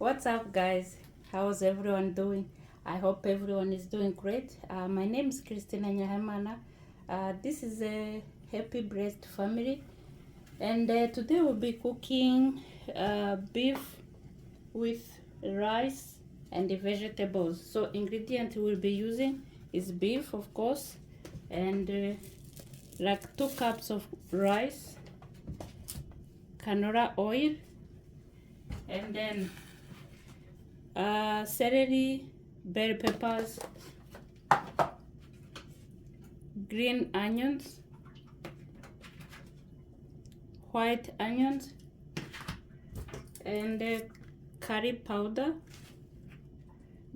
What's up, guys? How's everyone doing? I hope everyone is doing great. My name is Christina Nyahamana. This is a happy blessed family, and today we'll be cooking beef with rice and the vegetables. So ingredient we'll be using is beef, of course, and like 2 cups of rice, canola oil, and then celery, bell peppers, green onions, white onions, and curry powder,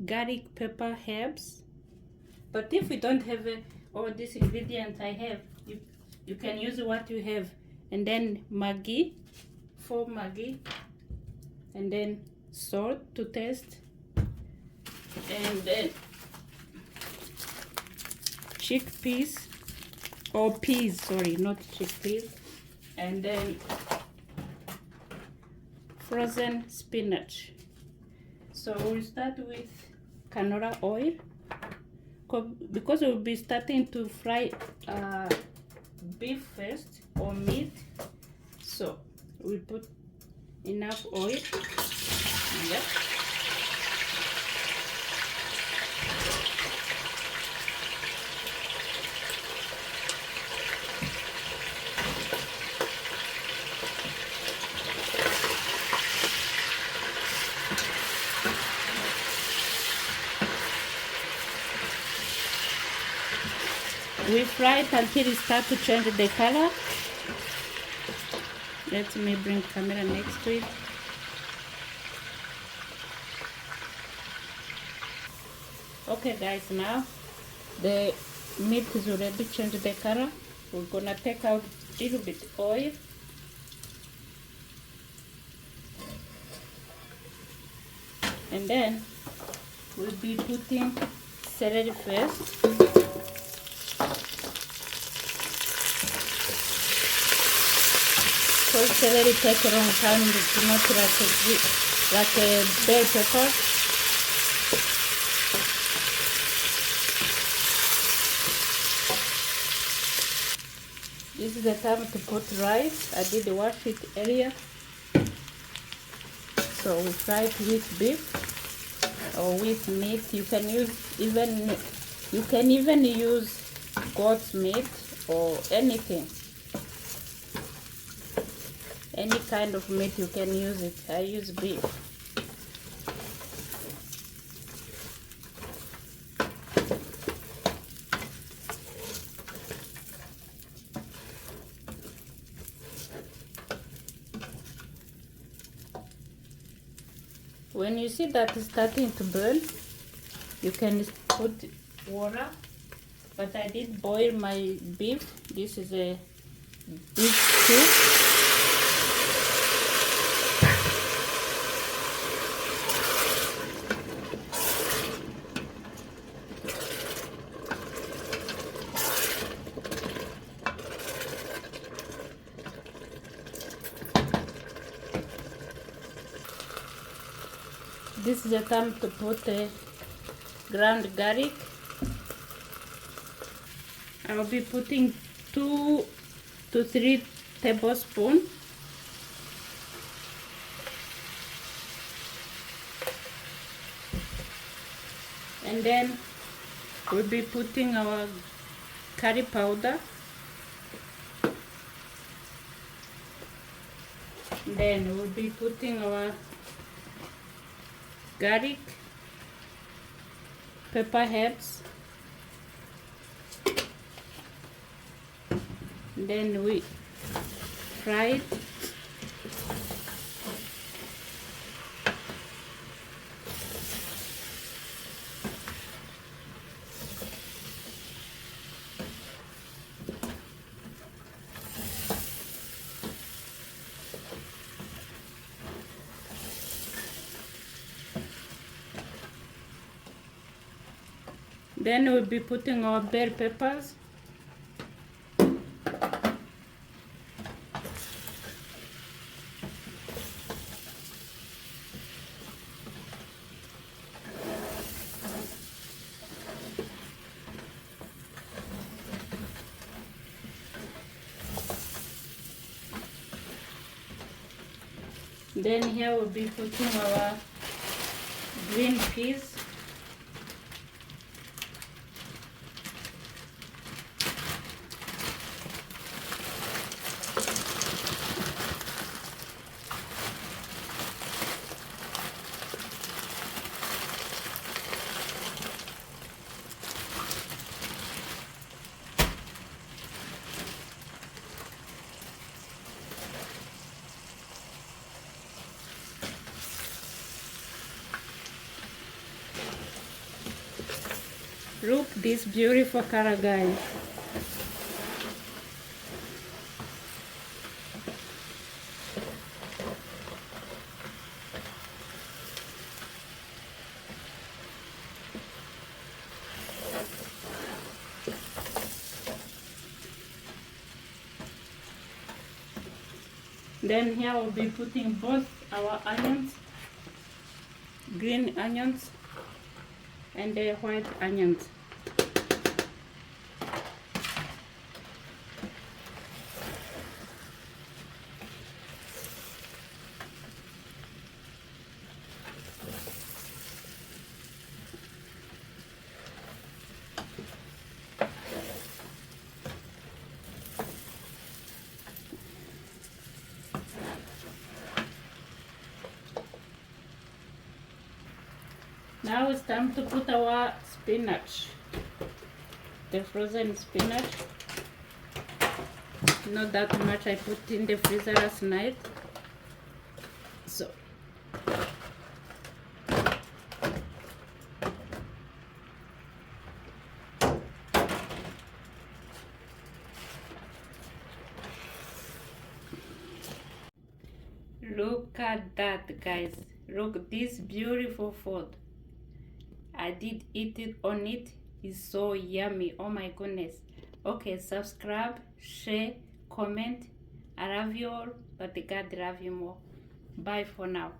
garlic, pepper, herbs. But if we don't have all these ingredients I have, you can use what you have. And then Maggi, 4 Maggi, and then salt to taste, and then chickpeas, or peas, sorry, not chickpeas, and then frozen spinach. So we'll start with canola oil because we'll be starting to fry beef first, or meat. So we put enough oil. Yep. We fry it until it starts to change the color. Let me bring camera next to it. Okay guys, now the meat is already changed the color. We're gonna take out a little bit oil. And then we'll be putting celery first. Because celery takes a long time, it's not like a bell pepper. This is the time to put rice. I did wash it earlier. So we fry it with beef or with meat. You can even use goat's meat or anything. Any kind of meat you can use it. I use beef. When you see that it's starting to burn, you can put water. But I did boil my beef. This is a beef stew. This is the time to put ground garlic. I'll be putting 2 to 3 tablespoons. And then we'll be putting our curry powder. Then we'll be putting our garlic, pepper, herbs. Then we fry it. Then we'll be putting our bell peppers. Then here we'll be putting our green peas. Look this beautiful color, guys. Then here we'll be putting both our onions, green onions and the white onions. Now it's time to put our spinach, the frozen spinach. Not that much, I put in the freezer last night. So look at that, guys. Look this beautiful food. I did eat it on it. It's so yummy. Oh my goodness. Okay, subscribe, share, comment. I love you all, but God love you more. Bye for now.